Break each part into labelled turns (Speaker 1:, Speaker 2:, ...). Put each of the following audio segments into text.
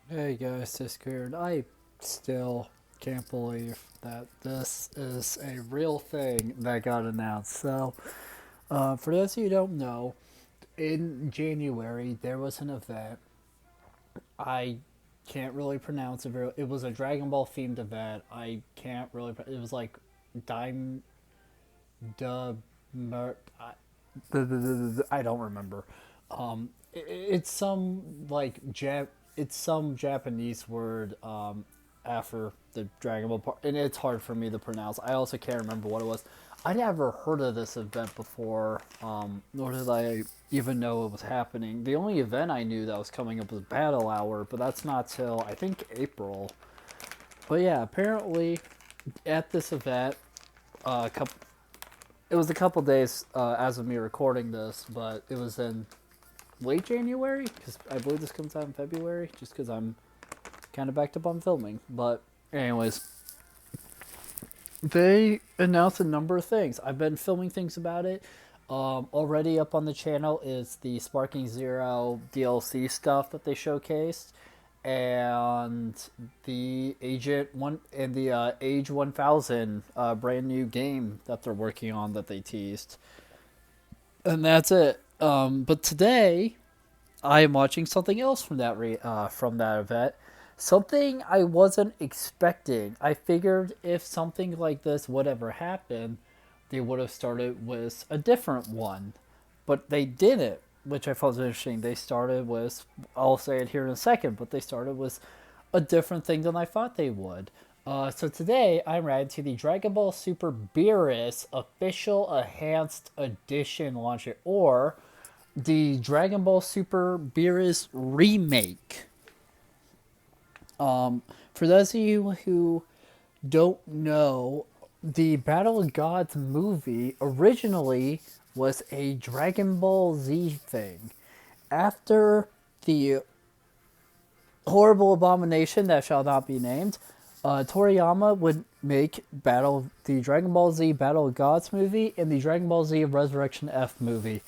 Speaker 1: Hey guys, Discord. I still can't believe that this is a real thing that got announced. For those of you who don't know, in January there was an event. I can't really pronounce it. It was a Dragon Ball themed event. I can't really. It was like Dime Dub. I don't remember. It's some like It's some Japanese word after the Dragon Ball part, and it's hard for me to pronounce. I also can't remember what it was. I never heard of this event before, nor did I even know it was happening. The only event I knew that was coming up was Battle Hour, but that's not till I think April. But yeah, apparently at this event, a couple it was a couple days as of me recording this, but it was in late January because I believe this comes out in February. Just because I'm kind of backed up on filming, but anyways, they announced a number of things. I've been filming things about it. Already up on the channel is the Sparking Zero DLC stuff that they showcased, and the Agent One and the Age 1000 brand new game that they're working on that they teased. And that's it. But today, I am watching something else from that event. Something I wasn't expecting. I figured if something like this would ever happen, they would have started with a different one, but they didn't, which I thought was interesting. They started with, I'll say it here in a second, but they started with a different thing than I thought they would. So today I'm ready to the Dragon Ball Super Beerus official enhanced edition launcher, or the Dragon Ball Super Beerus remake. For those of you who don't know, the Battle of Gods movie originally was a Dragon Ball Z thing. After the horrible abomination that shall not be named, Toriyama would make the Dragon Ball Z Battle of Gods movie and the Dragon Ball Z Resurrection F movie,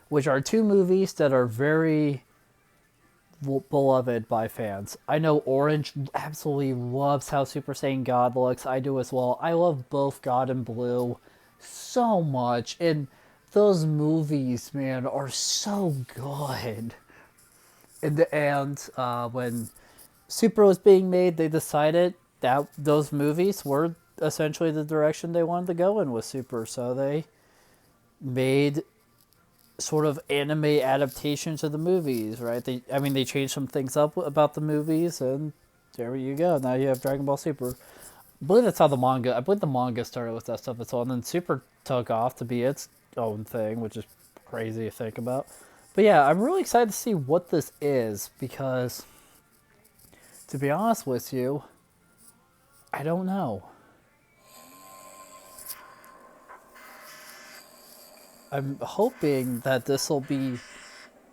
Speaker 1: which are two movies that are very beloved by fans. I know Orange absolutely loves how Super Saiyan God looks. I do as well. I love both God and Blue so much, and those movies, man, are so good. And when Super was being made, they decided that those movies were essentially the direction they wanted to go in with Super. So they made sort of anime adaptations of the movies, right? They changed some things up about the movies, and there you go. Now you have Dragon Ball Super. I believe that's how I believe the manga started with that stuff as well, and then Super took off to be its own thing, which is crazy to think about. But yeah, I'm really excited to see what this is because, to be honest with you, I don't know. I'm hoping that this will be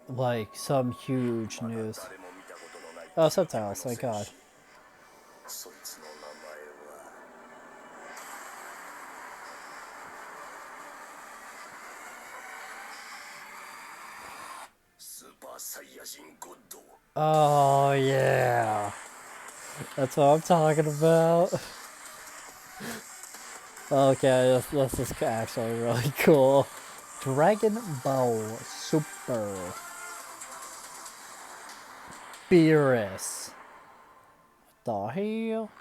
Speaker 1: like some huge news. Oh, subtitles, thank God. Oh, yeah. That's what I'm talking about. Okay, this is actually really cool. Dragon Ball Super Beerus. The hell?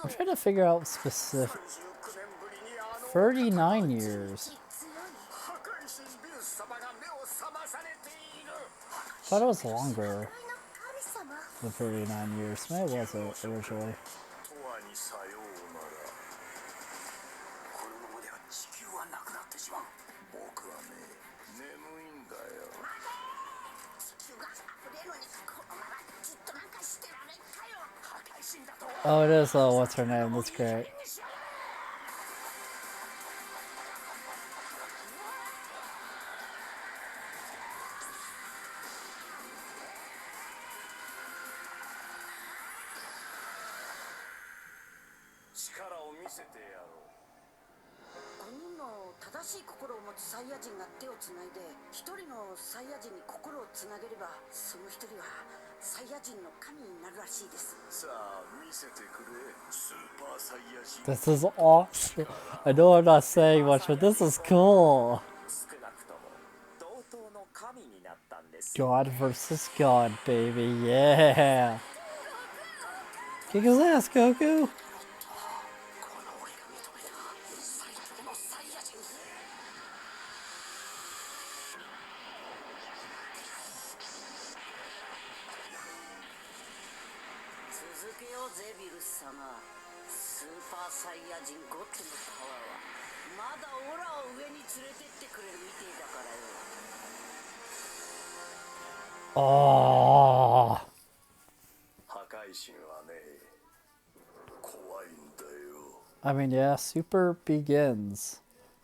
Speaker 1: I'm trying to figure out specific. 39 years. I thought it was longer than 39 years. Maybe it wasn't originally. Oh, it is. Oh, what's her name? That's great. This is awesome. I know I'm not saying much, but this is cool. God versus God, baby. Yeah. Kick his ass, Goku. Oh. I mean, yeah, Super begins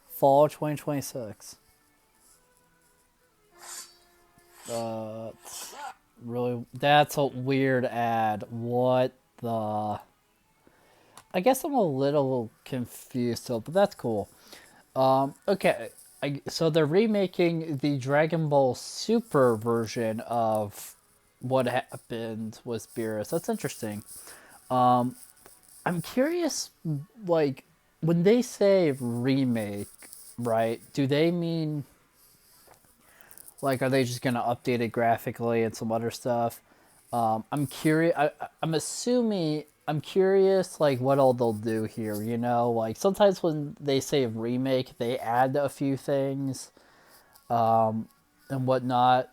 Speaker 1: fall 2026. Really, that's a weird ad. What the? I guess I'm a little confused still, but that's cool. Okay, so they're remaking the Dragon Ball Super version of what happened with Beerus. That's interesting. I'm curious, like, when they say remake, right? Do they mean like, are they just gonna update it graphically and some other stuff? I'm curious. I'm assuming. I'm curious, like, what all they'll do here. You know, like sometimes when they say remake, they add a few things, and whatnot.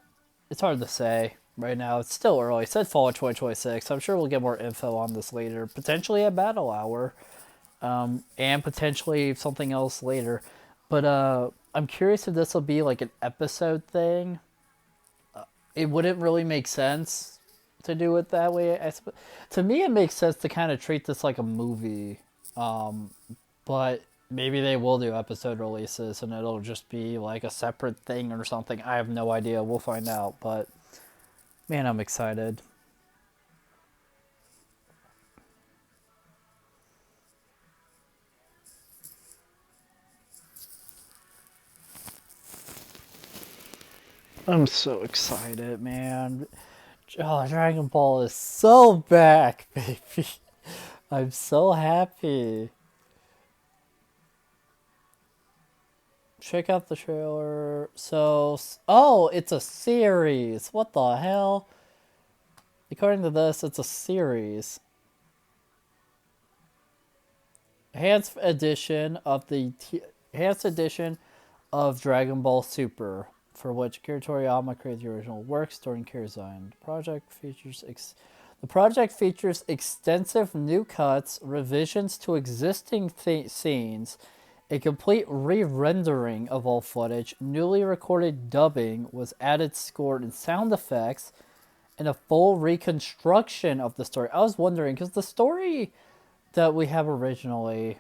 Speaker 1: It's hard to say right now. It's still early. It said fall of 2026. I'm sure we'll get more info on this later. Potentially at Battle Hour, and potentially something else later. But I'm curious if this will be like an episode thing. It wouldn't really make sense to do it that way. To me, it makes sense to kind of treat this like a movie. But maybe they will do episode releases and it'll just be like a separate thing or something. I have no idea. We'll find out. But man, I'm excited. I'm so excited, man. Oh, Dragon Ball is so back, baby. I'm so happy. Check out the trailer. So, oh, it's a series. What the hell? According to this, it's a series. Enhanced edition of enhanced edition of Dragon Ball Super, for which Akira Toriyama created the original work, story and character design. The project features extensive new cuts, revisions to existing scenes, a complete re-rendering of all footage, newly recorded dubbing was added, scored, and sound effects, and a full reconstruction of the story. I was wondering, because the story that we have originally.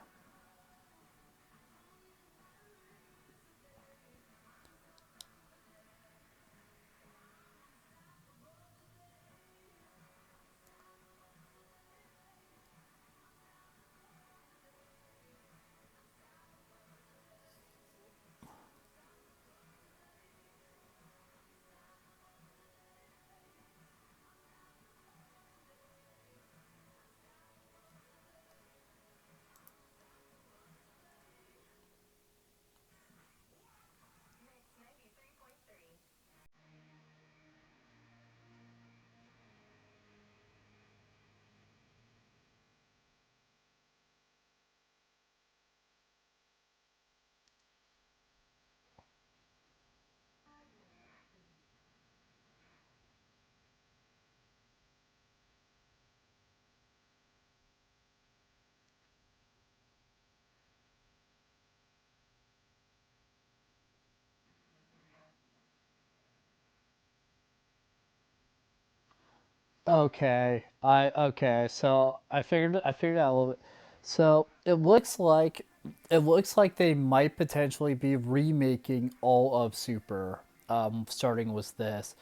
Speaker 1: So I figured out a little bit. So it looks like they might potentially be remaking all of Super, starting with this.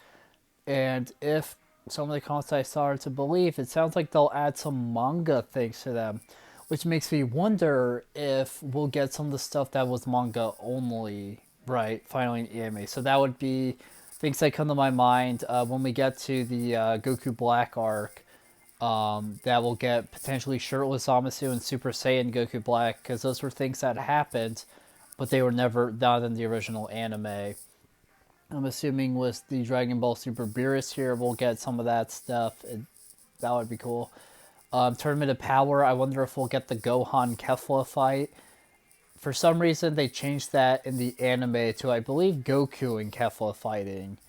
Speaker 1: And if some of the comments I started to believe, it sounds like they'll add some manga things to them, which makes me wonder if we'll get some of the stuff that was manga only, right? Finally in anime. So that would be things that come to my mind when we get to the Goku Black arc. That will get potentially shirtless Zamasu and Super Saiyan Goku Black, because those were things that happened, but they were never not in the original anime. I'm assuming with the Dragon Ball Super Beerus here, we'll get some of that stuff. That would be cool. Tournament of Power, I wonder if we'll get the Gohan Kefla fight. For some reason, they changed that in the anime to, I believe, Goku and Kefla fighting.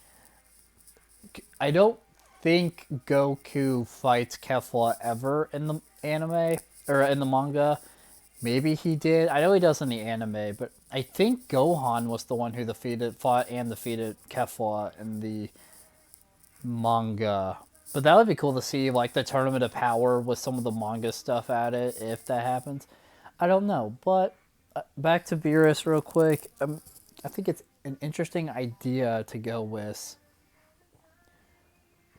Speaker 1: I don't think Goku fights Kefla ever in the anime, or in the manga. Maybe he did. I know he does in the anime, but I think Gohan was the one who fought and defeated Kefla in the manga. But that would be cool to see, like, the Tournament of Power with some of the manga stuff at it, if that happens. I don't know, but back to Beerus real quick. I think it's an interesting idea to go with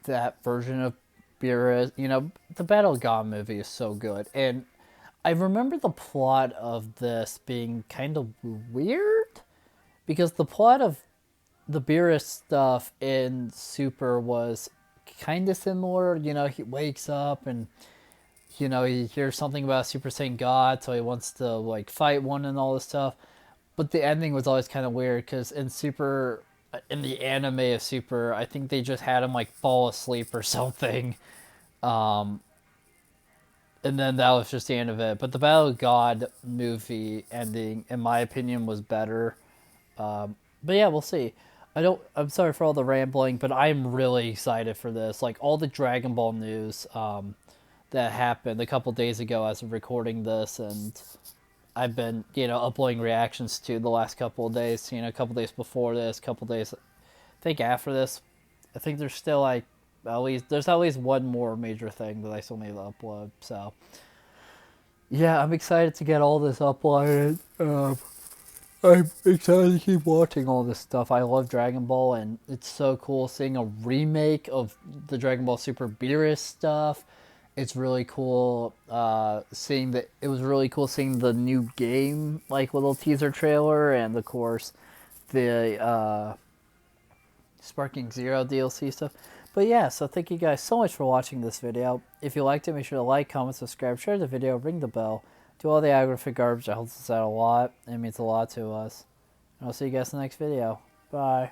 Speaker 1: that version of Beerus. You know, the Battle of God movie is so good, and I remember the plot of this being kind of weird, because the plot of the Beerus stuff in Super was kind of similar. You know, he wakes up and, you know, he hears something about Super Saiyan God, so he wants to, like, fight one and all this stuff. But the ending was always kind of weird, because in the anime of Super, I think they just had him, like, fall asleep or something. Um, and then that was just the end of it. But the Battle of God movie ending, in my opinion, was better. But yeah, we'll see. I'm sorry for all the rambling, but I'm really excited for this. Like, all the Dragon Ball news that happened a couple days ago as of recording this, and I've been, you know, uploading reactions to the last couple of days. You know, a couple days before this, a couple days, I think after this. I think there's still, like, at least one more major thing that I still need to upload. So yeah, I'm excited to get all this uploaded. I'm excited to keep watching all this stuff. I love Dragon Ball, and it's so cool seeing a remake of the Dragon Ball Super Beerus stuff. It's really cool seeing that. It was really cool seeing the new game, like, little teaser trailer, and of course the Sparking Zero DLC stuff. But yeah, so thank you guys so much for watching this video. If you liked it, make sure to like, comment, subscribe, share the video, ring the bell. Do all the aggregate garbage. That helps us out a lot. It means a lot to us. And I'll see you guys in the next video. Bye.